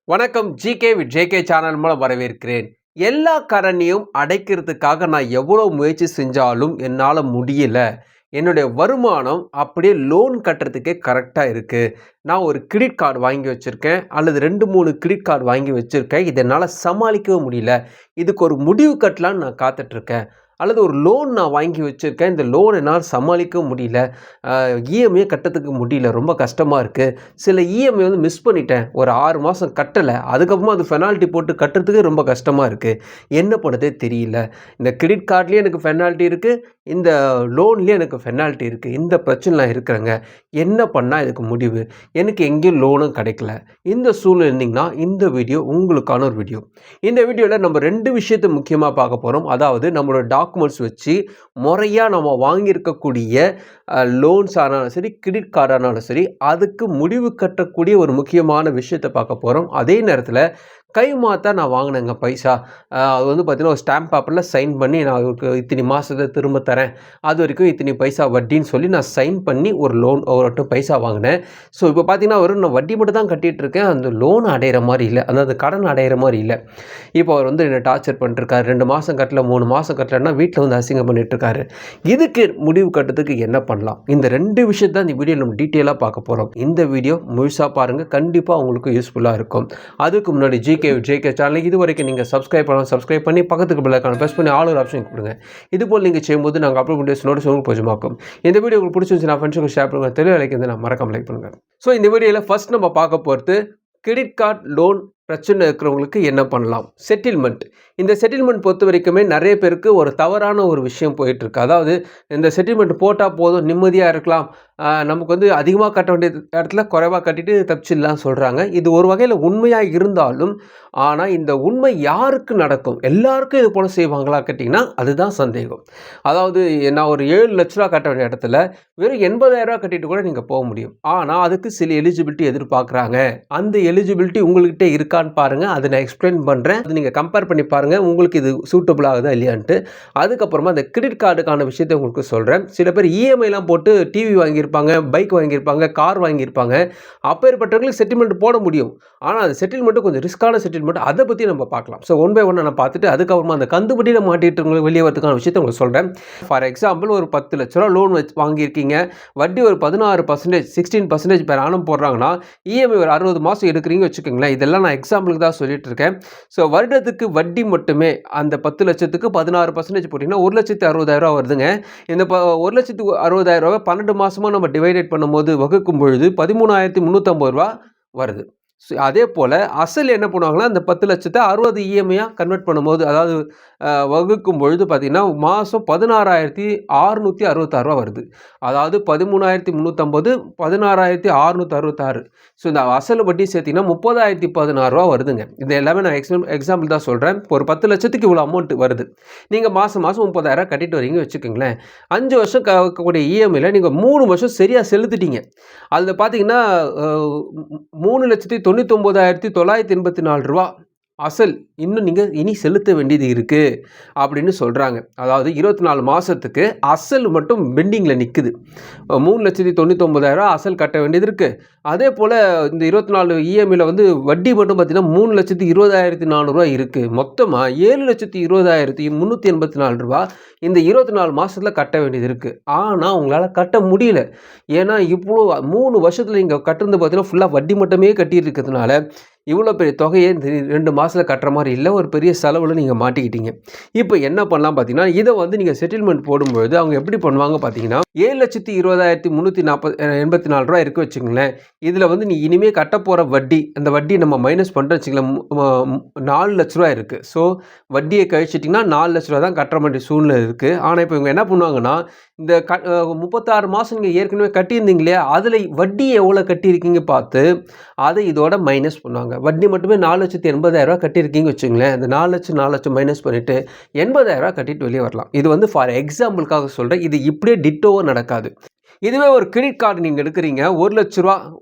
வணக்கம். GK with JK channel மூலம் வரவேற்கிறேன். எல்லா கடனையும் அடைக்கிறதுக்காக நான் எவ்வளோ முயற்சி செஞ்சாலும் என்னால் முடியல. என்னுடைய வருமானம் அப்படியே லோன் கட்டுறதுக்கே கரெக்டாக இருக்குது. நான் ஒரு கிரெடிட் கார்டு வாங்கி வச்சுருக்கேன், அல்லது 2, 3 கிரெடிட் கார்டு வாங்கி வச்சுருக்கேன். இதை என்னால் சமாளிக்கவே முடியல. இதுக்கு ஒரு முடிவு கட்டலான்னு நான் காத்துட்ருக்கேன். அல்லது ஒரு லோன் நான் வாங்கி வச்சுருக்கேன், இந்த லோன் என்னால் சமாளிக்கவும் முடியல. இஎம்ஐ கட்டுறதுக்கு முடியல, ரொம்ப கஷ்டமாக இருக்குது. சில இஎம்ஐ வந்து மிஸ் பண்ணிட்டேன், ஒரு 6 மாதம் கட்டலை. அதுக்கப்புறமா அது பெனால்ட்டி போட்டு கட்டுறதுக்கு ரொம்ப கஷ்டமாக இருக்குது. என்ன பண்ணுறதே தெரியல. இந்த கிரெடிட் கார்ட்லேயும் எனக்கு பெனால்ட்டி இருக்குது, இந்த லோன்லேயும் எனக்கு பெனால்ட்டி இருக்குது. இந்த பிரச்சனை நான் இருக்கிறேங்க. என்ன பண்ணால் இதுக்கு முடிவு? எனக்கு எங்கேயும் லோனும் கிடைக்கல. இந்த சூழ்நிலை இருந்தீங்கன்னா இந்த வீடியோ உங்களுக்கான ஒரு வீடியோ. இந்த வீடியோவில் நம்ம 2 விஷயத்தை முக்கியமாக பார்க்க போகிறோம். அதாவது நம்மளோட டாக்குமெண்ட்ஸ் வச்சு முறையாக நம்ம வாங்கியிருக்கக்கூடிய லோன்ஸ் ஆனாலும் சரி, கிரெடிட் கார்டானாலும் சரி, அதுக்கு முடிவு கட்டக்கூடிய ஒரு முக்கியமான விஷயத்தை பார்க்க போகிறோம். அதே நேரத்தில் கைமாத்தா நான் வாங்கினேங்க பைசா. அது வந்து பார்த்திங்கன்னா ஒரு ஸ்டாம்ப் பேப்பரில் சைன் பண்ணி நான் இத்தனை மாதத்தை திரும்ப தரேன், அது வரைக்கும் இத்தனை பைசா வட்டின்னு சொல்லி நான் சைன் பண்ணி ஒரு லோன் ஒரு பைசா வாங்கினேன். ஸோ இப்போ பார்த்திங்கன்னா நான் வட்டி மட்டும் தான் கட்டிகிட்ருக்கேன், அந்த லோன் அடையிற மாதிரி இல்லை, அதாவது கடன் அடையிற மாதிரி இல்லை. இப்போ அவர் வந்து என்னை டார்ச்சர் பண்ணிட்டுருக்காரு. 2 மாதம் கட்டல, 3 மாதம் கட்டலைன்னா வீட்டில் வந்து அசிங்கம் பண்ணிட்டுருக்காரு. இதுக்கு முடிவு கட்டுறதுக்கு என்ன பண்ணலாம்? இந்த 2 விஷயத்தை இந்த வீடியோ நம்ம டீட்டெயிலாக பார்க்க போகிறோம். இந்த வீடியோ முழுசாக பாருங்கள், கண்டிப்பாக உங்களுக்கு யூஸ்ஃபுல்லாக இருக்கும். அதுக்கு முன்னாடி ஜேகே சேனலுக்கு இது வரைக்கும் நீங்கள் சப்ஸ்கிரைப் பண்ணி பக்கத்துக்கு பெல் ஐகானை ப்ரெஸ் பண்ணி ஆல் ஒரு ஆப்ஷன் கொடுங்க. இதுபோல் நீங்கள் செய்யும்போது நாங்கள் அப்லோட் பண்ணி நோட்டிஸ் உங்களுக்கு போஜமாக்கும். இந்த வீடியோ உங்களுக்கு பிடிச்சிருந்துச்சுன்னா ஃப்ரெண்ட்ஸுக்கு ஷேர் பண்ணுங்கள், தெளிவாக லைக் நான் மறக்காம லைக் பண்ணுங்கள். ஸோ இந்த வீடியோவில் ஃபர்ஸ்ட் நம்ம பார்க்க போகிறது கிரெடிட் கார்டு லோன் பிரச்சனை இருக்கிறவங்களுக்கு என்ன பண்ணலாம். செட்டில்மெண்ட். இந்த செட்டில்மெண்ட் பொறுத்த வரைக்குமே நிறைய பேருக்கு ஒரு தவறான ஒரு விஷயம் போயிட்டுருக்கு. அதாவது இந்த செட்டில்மெண்ட் போட்டால் போதும், நிம்மதியாக இருக்கலாம், நமக்கு வந்து அதிகமாக கட்ட வேண்டிய இடத்துல குறைவாக கட்டிட்டு தப்பிச்சிடலாம் சொல்கிறாங்க. இது ஒரு வகையில் உண்மையாக இருந்தாலும், ஆனால் இந்த உண்மை யாருக்கு நடக்கும்? எல்லாருக்கும் இது போல் செய்வாங்களா கேட்டிங்கன்னா அதுதான் சந்தேகம். அதாவது நான் ஒரு 7 லட்ச ரூபா கட்ட வேண்டிய இடத்துல வெறும் 80,000 கட்டிட்டு கூட நீங்கள் போக முடியும். ஆனால் அதுக்கு சில எலிஜிபிலிட்டி எதிர்பார்க்குறாங்க. அந்த எலிஜிபிலிட்டி உங்கள்கிட்ட இருக்கான்னு பாருங்கள், அதை நான் எக்ஸ்பிளைன் பண்ணுறேன். அது நீங்கள் கம்பேர் பண்ணி பாருங்கள், உங்களுக்கு இது சூட்டபிள் ஆகுதா இல்லையான்ட்டு. அதுக்கப்புறமா அந்த கிரெடிட் கார்டுக்கான விஷயத்தை உங்களுக்கு சொல்கிறேன். சில பேர் இஎம்ஐலாம் போட்டு டிவி வாங்கியிருப்பாங்க, பைக் வாங்கியிருப்பாங்க, கார் வாங்கியிருப்பாங்க. அப்பேற்பட்டவங்களுக்கு செட்டில்மெண்ட் போட முடியும். ஆனால் அது செட்டில்மெண்ட்டு கொஞ்சம் ரிஸ்க்கான செட்டில்மெண்ட். அதை பற்றி நம்ம பார்க்கலாம். ஸோ ஒன் பை ஒன் நான் பார்த்துட்டு அதுக்கப்புறமா அந்த கந்துபடியில் மாட்டிட்டு உங்களுக்கு வெளியே வரதுக்கான விஷயத்தை உங்களுக்கு சொல்கிறேன். ஃபார் எக்ஸாம்பிள் ஒரு 10 லட்ச ரூபா லோன் வாங்கியிருக்கீங்க, வட்டி ஒரு 16%, 16% பேர் ஆனம் போடுறாங்கன்னா, இஎம்ஐ ஒரு 60 மாதம் எடுக்கிறீங்க வச்சுக்கோங்களேன். இதெல்லாம் நான் எக்ஸாம்பிளுக்கு தான் சொல்லிட்டு இருக்கேன். ஸோ வருடத்துக்கு வட்டி மட்டுமே அந்த 10 லட்சத்துக்கு 16% போட்டிங்கன்னா 1,60,000 வருதுங்க. இந்த 1,60,000 12 மாதமாக நம்ம டிவைடேட் பண்ணும்போது வகுக்கும் பொழுது 13,350 வருது. அதே போல் அசல் என்ன பண்ணுவாங்கன்னா, அந்த 10 லட்சத்தை 60 இஎம்ஐயாக கன்வெர்ட் பண்ணும்போது, அதாவது வகுக்கும் பொழுது பார்த்திங்கன்னா மாதம் 16,666 வருது. அதாவது 13,350 16,666. ஸோ இந்த அசல் வட்டி சேர்த்திங்கன்னா 30,016 வருதுங்க. இது எல்லாமே நான் எக்ஸாம்பிள் தான் சொல்கிறேன். இப்போ ஒரு 10 லட்சத்துக்கு இவ்வளோ அமௌண்ட் வருது. நீங்கள் மாதம் 30,000 கட்டிட்டு வரீங்க வச்சுக்கோங்களேன். 5 வருஷம் கட்டக்கூடிய இஎம்ஐயில் நீங்கள் 3 வருஷம் சரியாக செலுத்திட்டீங்க. அதில் பார்த்தீங்கன்னா 3,99,984 அசல் இன்னும் நீங்கள் இனி செலுத்த வேண்டியது இருக்குது அப்படின்னு சொல்கிறாங்க. அதாவது 24 மாதத்துக்கு அசல் மட்டும் பெண்டிங்கில் நிற்குது. 3,99,000 அசல் கட்ட வேண்டியது இருக்குது. அதே போல் இந்த 24 இஎம்ஐயில் வந்து வட்டி மட்டும் பார்த்திங்கன்னா 3,20,400 இருக்குது. மொத்தமாக 7,20,384 இந்த 24 மாதத்தில் கட்ட வேண்டியது இருக்குது. ஆனால் உங்களால் கட்ட முடியல. ஏன்னா இவ்வளோ 3 வருஷத்தில் நீங்கள் கட்டுறது பார்த்திங்கன்னா ஃபுல்லாக வட்டி மட்டுமே கட்டிட்டு இருக்கிறதுனால இவ்வளோ பெரிய தொகையை இந்த 2 மாதத்தில் கட்டுற மாதிரி இல்லை, ஒரு பெரிய செலவில் நீங்கள் மாட்டிக்கிட்டீங்க. இப்போ என்ன பண்ணலாம் பார்த்தீங்கன்னா, இதை வந்து நீங்கள் செட்டில்மெண்ட் போடும்பொழுது அவங்க எப்படி பண்ணுவாங்க பார்த்தீங்கன்னா, 7,20,384 இருக்குது வச்சுங்களேன். இதில் வந்து நீ இனிமேல் கட்ட போகிற வட்டி, அந்த வட்டி நம்ம மைனஸ் பண்ணுறோம் வச்சுங்களேன், 4 லட்ச ரூபா இருக்குது. ஸோ வட்டியை கழிச்சிட்டிங்கன்னா 4 லட்ச ரூபா தான் கட்டுற வேண்டிய சூழ்நிலை இருக்குது. ஆனால் இப்போ இவங்க என்ன பண்ணுவாங்கன்னா, இந்த 36 மாதம் நீங்கள் ஏற்கனவே கட்டியிருந்தீங்க இல்லையா, அதில் வட்டி எவ்வளோ கட்டியிருக்கீங்க பார்த்து அதை இதோட மைனஸ் பண்ணுவாங்க. வட்டி மட்டுமே 4,80,000 கட்டியிருக்கீங்க வச்சுங்களேன். அந்த 4 லட்சம் மைனஸ் பண்ணிவிட்டு 80,000 கட்டிட்டு வெளியே வரலாம். இது வந்து ஃபார் எக்ஸாம்பிளுக்காக சொல்கிறேன். இது இப்படியே டிட்டோவாக நடக்காது. இதுவே ஒரு கிரெடிட் கார்டு நீங்கள் எடுக்கிறீங்க, 1 லட்ச ரூபா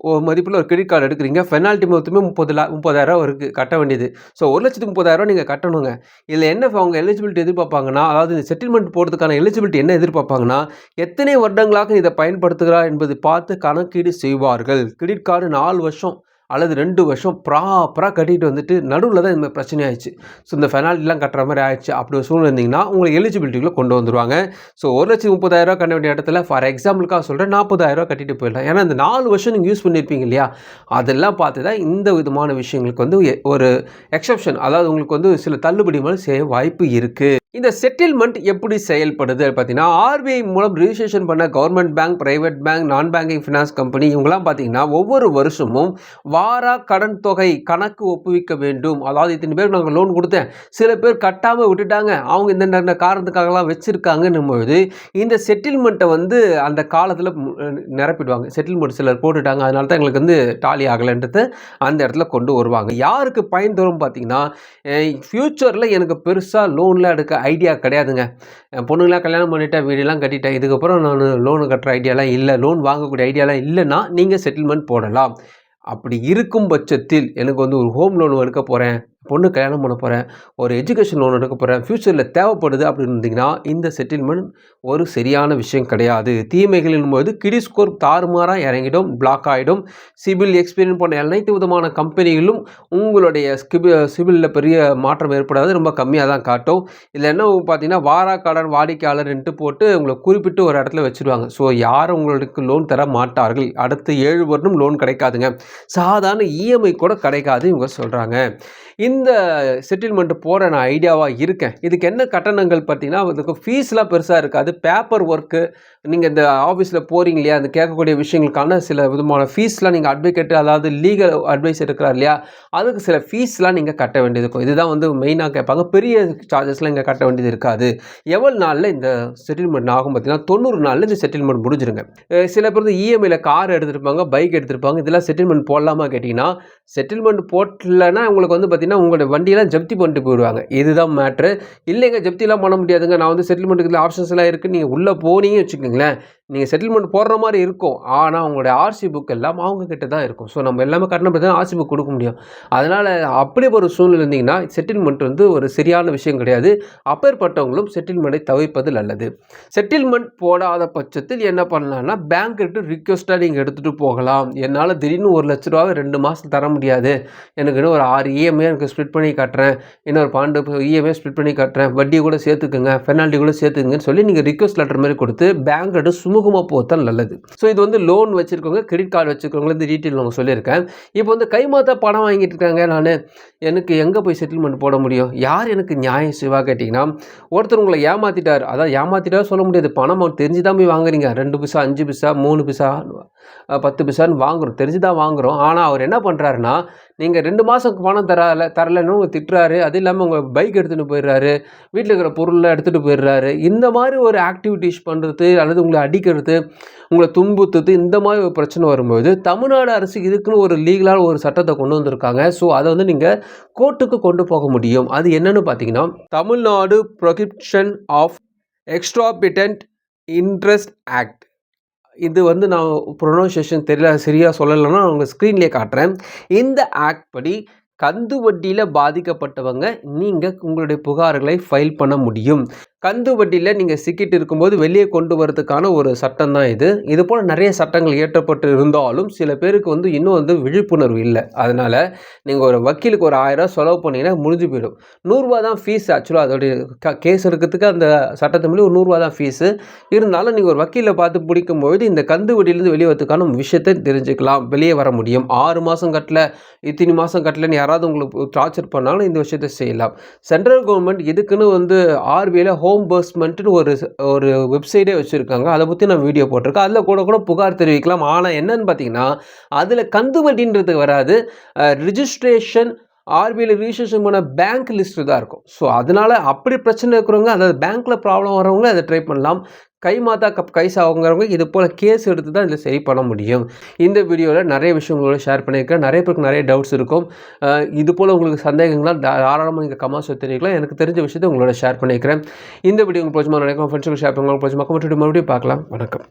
மதிப்பில் ஒரு கிரெடிட் கார்டு எடுக்கிறீங்க, பெனால்ட்டி மொத்தமே 30,000 இருக்குது கட்ட வேண்டியது. ஸோ 1,30,000 நீங்கள் கட்டணுங்க. இதில் என்ன அவங்க எலிஜிபிலிட்டி எதிர்பார்ப்பாங்கன்னா, அதாவது இந்த செட்டில்மெண்ட் போடுறதுக்கான எலிஜிபிலிட்டி என்ன எதிர்பார்ப்பாங்கன்னா, எத்தனை வருடங்களாக இதை பயன்படுத்துகிறா என்பது பார்த்து கணக்கீடு செய்வார்கள். கிரெடிட் கார்டு 4 வருஷம் அல்லது 2 வருஷம் ப்ராப்பராக கட்டிட்டு வந்துட்டு நடுவில் தான் இந்த மாதிரி பிரச்சனை ஆயிடுச்சு. ஸோ இந்த பெனால்ட்டிலாம் கட்டுற மாதிரி ஆயிடுச்சு. அப்படி ஒரு சூழ்நிலை இருந்தீங்கன்னா உங்களை எலிஜிபிலிட்டிக்குள்ளே கொண்டு வந்துருவாங்க. ஸோ 1,30,000 கட்ட வேண்டிய இடத்துல ஃபார் எக்ஸாம்பிளுக்காக சொல்கிறேன் 40,000 கட்டிட்டு போயிடலாம். ஏன்னா இந்த 4 வருஷம் நீங்கள் யூஸ் பண்ணியிருப்பீங்க இல்லையா, அதெல்லாம் பார்த்து தான் இந்த விதமான விஷயங்களுக்கு வந்து ஒரு எக்ஸெப்ஷன், அதாவது உங்களுக்கு வந்து சில தள்ளுபடி மாதிரி செய்ய வாய்ப்பு இருக்குது. இந்த செட்டில்மெண்ட் எப்படி செயல்படுது பார்த்தீங்கன்னா, ஆர்பிஐ மூலம் ரிஜிஸ்ட்ரேஷன் பண்ண கவர்மெண்ட் பேங்க், பிரைவேட் பேங்க், நான் பேங்கிங் ஃபினான்ஸ் கம்பெனி இவங்கெல்லாம் பார்த்தீங்கன்னா ஒவ்வொரு வருஷமும் வாரா கடன் தொகை கணக்கு ஒப்புவிக்க வேண்டும். அதாவது இத்தனை பேருக்கு நாங்கள் லோன் கொடுத்தேன், சில பேர் கட்டாமல் விட்டுட்டாங்க, அவங்க இந்த காரணத்துக்காகலாம் வச்சுருக்காங்கன்னும் பொழுது இந்த செட்டில்மெண்ட்டை வந்து அந்த காலத்தில் நிரப்பிடுவாங்க. செட்டில்மெண்ட் சிலர் போட்டுட்டாங்க, அதனால தான் எங்களுக்கு வந்து டாலி ஆகலைன்றது அந்த இடத்துல கொண்டு வருவாங்க. யாருக்கு பயன் தரும் பார்த்தீங்கன்னா, ஃப்யூச்சரில் எனக்கு பெருசாக லோன்லாம் எடுக்க ஐடியா கிடையாதுங்க, பொண்ணுங்களாம் கல்யாணம் பண்ணிட்டேன், வீடெல்லாம் கட்டிட்டேன், இதுக்கப்புறம் நான் லோனு கட்டுற ஐடியாலாம் இல்லை, லோன் வாங்கக்கூடிய ஐடியாலாம் இல்லைன்னா நீங்கள் செட்டில்மெண்ட் போடலாம். அப்படி இருக்கும் பட்சத்தில் எனக்கு வந்து ஒரு ஹோம் லோன் எடுக்க போகிறேன், பொண்ணு கல்யாணம் பண்ண போகிறேன், ஒரு எஜுகேஷன் லோன் எடுக்க போகிறேன், ஃப்யூச்சரில் தேவைப்படுது அப்படின்னு இருந்தீங்கன்னா இந்த செட்டில்மெண்ட் ஒரு சரியான விஷயம் கிடையாது. தீமைகளின் போது கிரெடிட் ஸ்கோர் தாறுமாறாக இறங்கிடும், பிளாக் ஆகிடும். சிபில் எக்ஸ்பீரியன்ஸ் போன்ற அனைத்து விதமான கம்பெனிகளும் உங்களுடைய சிபிலில் பெரிய மாற்றம் ஏற்படாது, ரொம்ப கம்மியாக தான் காட்டும். இதில் என்ன பார்த்தீங்கன்னா வாரா கடன் வாடிக்கையாளர்ன்ட்டு போட்டு உங்களை குறிப்பிட்டு ஒரு இடத்துல வச்சுருவாங்க. ஸோ யாரும் உங்களுக்கு லோன் தர மாட்டார்கள். அடுத்த 7 வருடம் லோன் கிடைக்காதுங்க, சாதாரண இஎம்ஐ கூட கிடைக்காது இவங்க சொல்கிறாங்க. இந்த செட்டில்மெண்ட் போகிற நான் ஐடியாவாக இருக்கேன். இதுக்கு என்ன கட்டணங்கள் பார்த்தீங்கன்னா, அதுக்கு ஃபீஸ்லாம் பெருசாக இருக்காது. பேப்பர் ஒர்க்கு, நீங்கள் இந்த ஆஃபீஸில் போகிறீங்க இல்லையா, அந்த கேட்கக்கூடிய விஷயங்களுக்கான சில விதமான ஃபீஸ்லாம் நீங்கள் அட்வொகேட், அதாவது லீகல் அட்வைஸ் இருக்கிறார் இல்லையா, அதுக்கு சில ஃபீஸ்லாம் நீங்கள் கட்ட வேண்டியது இருக்கும். இதுதான் வந்து மெயினாக கேட்பாங்க. பெரிய சார்ஜஸ்லாம் இங்கே கட்ட வேண்டியது இருக்காது. எவ்வளோ நாளில் இந்த செட்டில்மெண்ட் ஆகும் பார்த்தீங்கன்னா 90 நாளில் இந்த செட்டில்மெண்ட் முடிஞ்சிருங்க. சில பேர் இஎம்ஐயில் கார் எடுத்துருப்பாங்க, பைக் எடுத்துருப்பாங்க, இதெல்லாம் செட்டில்மெண்ட் போடலாமா கேட்டிங்கன்னா, செட்டில்மெண்ட் போட்டலன்னா உங்களுக்கு வந்து பார்த்தீங்கன்னா உங்களோட வண்டியெல்லாம் ஜப்தி பண்ணிட்டு போயிடுவாங்க. இதுதான் மேட்ரு. இல்லைங்க ஜப்திலாம் பண்ண முடியாதுங்க, நான் வந்து செட்டில்மெண்ட்டுக்கு ஆப்ஷன்ஸ் எல்லாம் இருக்குது, நீங்கள் உள்ளே போனீங்க வச்சுக்கோங்களேன், நீங்கள் செட்டில்மெண்ட் போடுற மாதிரி இருக்கும், ஆனால் உங்களுடைய ஆர்சி புக் எல்லாம் அவங்க கிட்ட தான் இருக்கும். ஸோ நம்ம எல்லாமே கட்டணம் பற்றி தான் ஆர்சி புக் கொடுக்க முடியும். அதனால் அப்படி ஒரு சூழ்நிலை இருந்தீங்கன்னா செட்டில்மெண்ட் வந்து ஒரு சரியான விஷயம் கிடையாது. அப்பேற்பட்டவங்களும் செட்டில்மெண்ட்டை தவிர்ப்பது நல்லது. செட்டில்மெண்ட் போடாத பட்சத்தில் என்ன பண்ணலாம்னா, பேங்க்கிட்ட ரிக்வெஸ்ட்டாக நீங்கள் எடுத்துகிட்டு போகலாம். என்னால் திடீர்னு 1,00,000 2 மாதம் தர முடியாது, எனக்கு இன்னும் ஒரு 6 இஎம்ஐ எனக்கு ஸ்ப்ளிட் பண்ணி கட்டுறேன், இன்னொரு 12 இஎம்ஐ ஸ்ப்ளிட் பண்ணி கட்டுறேன், வட்டி கூட சேர்த்துக்குங்க, பெனால்ட்டி கூட சேர்த்துக்குங்கன்னு சொல்லி நீங்கள் ரிக்வெஸ்ட் லெட்டர் மாதிரி கொடுத்து பேங்க்கிட்ட சுமூகமாக போத்தான் நல்லது. ஸோ இது வந்து லோன் வச்சுருக்கவங்க, கிரெடிட் கார்டு வச்சுருக்கவங்க இந்த டீட்டெயில் நான் சொல்லியிருக்கேன். இப்போ வந்து கைமாத்தா பணம் வாங்கிட்டு இருக்காங்க, எனக்கு எங்கே போய் செட்டில்மெண்ட் போட முடியும், யார் எனக்கு நியாயம் சிவா கேட்டிங்கன்னா, ஒருத்தர் உங்களை ஏமாற்றிட்டார், அதான் ஏமாற்றிட்டார் சொல்ல முடியாது, பணம் அவர் தெரிஞ்சு தான் போய் வாங்குறீங்க, 2 பைசா 5 பைசா 3 பைசா 10 பைசான்னு வாங்குகிறோம், தெரிஞ்சு தான் வாங்குகிறோம். ஆனால் அவர் என்ன பண்ணுறாருன்னா, நீங்கள் 2 மாதம் பணம் தரலைன்னு உங்கள் திட்டுறாரு, அது இல்லாமல் உங்கள் பைக் எடுத்துகிட்டு போயிடுறாரு, வீட்டில் இருக்கிற பொருளை எடுத்துகிட்டு போயிடுறாரு. இந்த மாதிரி ஒரு ஆக்டிவிட்டீஸ் பண்ணுறது அல்லது உங்களை அடிக்கிறது, உங்களை துன்புறுத்துறது, இந்த மாதிரி ஒரு பிரச்சனை வரும்போது தமிழ்நாடு அரசு இதுக்குன்னு ஒரு லீகலான ஒரு சட்டத்தை கொண்டு வந்திருக்காங்க. ஸோ அதை வந்து நீங்கள் கோர்ட்டுக்கு கொண்டு போக முடியும். அது என்னன்னு பார்த்தீங்கன்னா, Tamil Nadu prohibition of exorbitant interest act. இது வந்து நான் ப்ரொனவுன்சியேஷன் தெரியல, சரியாக சொல்லலைன்னா உங்கள் ஸ்க்ரீன்லேயே காட்டுறேன். இந்த ஆக்ட் படி கந்து வட்டியில் பாதிக்கப்பட்டவங்க நீங்கள் உங்களுடைய புகார்களை ஃபைல் பண்ண முடியும். கந்து வட்டியில் நீங்கள் சிக்கிட்டு இருக்கும்போது வெளியே கொண்டு வரதுக்கான ஒரு சட்டம் தான் இது. இது போல் நிறைய சட்டங்கள் இயற்றப்பட்டு இருந்தாலும் சில பேருக்கு வந்து இன்னும் வந்து விழிப்புணர்வு இல்லை. அதனால் நீங்கள் ஒரு வக்கீலுக்கு ஒரு 1000 செலவு பண்ணிங்கன்னா முடிஞ்சு போயிடும். 100 ரூபா தான் ஃபீஸ். ஆக்சுவலாக அதோடைய கேஸ் இருக்கிறதுக்கு அந்த சட்டத்தை மீறி ஒரு 100 ரூபா தான் ஃபீஸு. இருந்தாலும் நீங்கள் ஒரு வக்கீலை பார்த்து பிடிக்கும்போது இந்த கந்து வட்டியிலேருந்து வெளியே வரதுக்கான விஷயத்தை தெரிஞ்சுக்கலாம், வெளியே வர முடியும். 6 மாதம் கட்டல, இத்தனை மாதம் கட்டலன்னு யாராவது உங்களுக்கு டார்ச்சர் பண்ணாலும் இந்த விஷயத்தை செய்யலாம். சென்ட்ரல் கவர்மெண்ட் இதுக்குன்னு வந்து ஆர்பிஐயில் ஹோம்பர்ஸ்மெண்ட்னு ஒரு வெப்சைட்டே வச்சுருக்காங்க. அதை பற்றி நான் வீடியோ போட்டிருக்கேன். அதில் கூட புகார் தெரிவிக்கலாம். ஆனால் என்னன்னு பார்த்தீங்கன்னா, அதில் கந்து வட்டின்றது வராது, ரிஜிஸ்ட்ரேஷன் ஆர்பிஐயில் ரிஜிஸ்ட்ரேஷன் பண்ண பேங்க் லிஸ்ட்டு தான் இருக்கும். ஸோ அதனால் அப்படி பிரச்சனை இருக்கிறவங்க, அதாவது பேங்க்கில் ப்ராப்ளம் வரவங்க அதை ட்ரை பண்ணலாம். கைமாத்தா கைசா வாங்குறவங்க இது போல் கேஸ் எடுத்து தான் இதில் சரி பண்ண முடியும். இந்த வீடியோவில் நிறைய விஷயங்களோட ஷேர் பண்ணியிருக்கேன். நிறைய பேருக்கு நிறைய டவுட்ஸ் இருக்கும். இது போல் உங்களுக்கு சந்தேகங்கள்லாம் தாராளமாக நீங்கள் கமெண்ட்ஸ் தெரிவிக்கலாம். எனக்கு தெரிஞ்ச விஷயத்தை உங்களோட ஷேர் பண்ணியிருக்கிறேன். இந்த வீடியோ உங்களுக்கு பிடிச்சமா நினைக்கிறேன், ஃப்ரெண்ட்ஸுக்கு ஷேர் பண்ணுங்க. பிடிச்ச மறுபடியும் பார்க்கலாம். வணக்கம்.